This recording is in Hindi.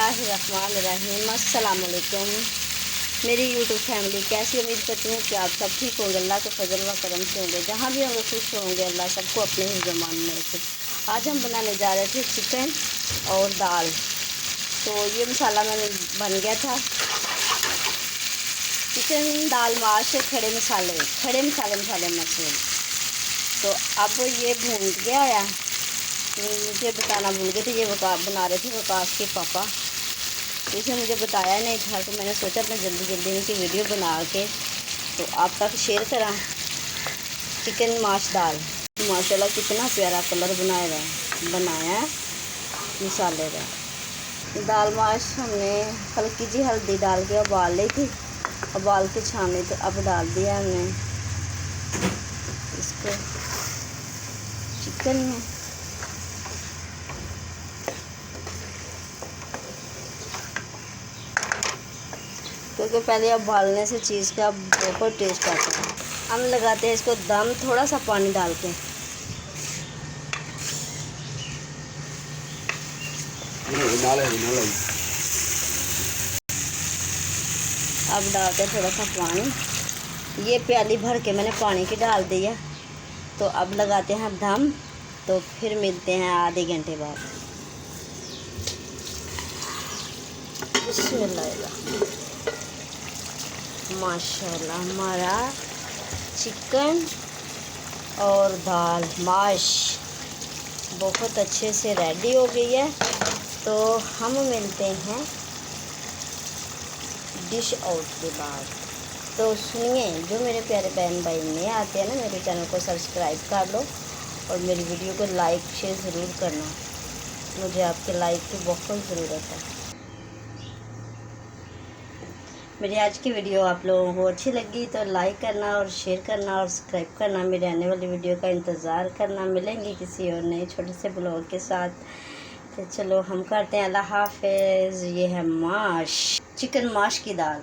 बिस्मिल्लाहिर्रहमानिर्रहीम। अस्सलाम वालेकुम मेरी यूट्यूब फैमिली, कैसी उम्मीद करती हूँ कि आप सब ठीक होंगे, अल्लाह के फजल व करम से होंगे। जहाँ भी होंगे खुश होंगे, अल्लाह सबको अपने ही ज़मान में रखे। आज हम बनाने जा रहे थे चिकन और दाल। तो ये मसाला मैंने बन गया था। चिकन दाल माश खड़े मसाले मशहूर। तो अब ये भून गया है। मुझे बताना भूल गए थे, ये बना रहे थे वकास के पापा। इसने मुझे बताया नहीं था, तो मैंने सोचा मैं जल्दी इनकी वीडियो बना के तो आप तक शेयर करा। चिकन माश दाल माशाल्लाह कितना प्यारा कलर बनाया मसाले का। दाल माश हमने हल्की जी हल्दी डाल के उबाल ली थी, उबाल के छान ली। तो अब डाल दिया हमने इसको चिकन में। क्योंकि पहले उबालने से चीज़ का बहुत टेस्ट आता है। हम लगाते हैं इसको दम, थोड़ा सा पानी डाल के। अब डालते हैं थोड़ा सा पानी। ये प्याली भर के मैंने पानी की डाल दिया। तो अब लगाते हैं दम। तो फिर मिलते हैं आधे घंटे बाद। बिस्मिल्लाह। माशाल्लाह हमारा चिकन और दाल माश बहुत अच्छे से रेडी हो गई है। तो हम मिलते हैं डिश आउट के बाद। तो सुनिए, जो मेरे प्यारे बहन भाई नए आते हैं ना, मेरे चैनल को सब्सक्राइब कर लो और मेरी वीडियो को लाइक शेयर ज़रूर करना। मुझे आपके लाइक की बहुत ज़रूरत है। मेरी आज की वीडियो आप लोगों को अच्छी लगी तो लाइक करना और शेयर करना और सब्सक्राइब करना। मेरे आने वाली वीडियो का इंतज़ार करना। मिलेंगे किसी और नए छोटे से ब्लॉग के साथ। तो चलो हम करते हैं अल्लाह हाफ़िज़। ये है माश, चिकन माश की दाल।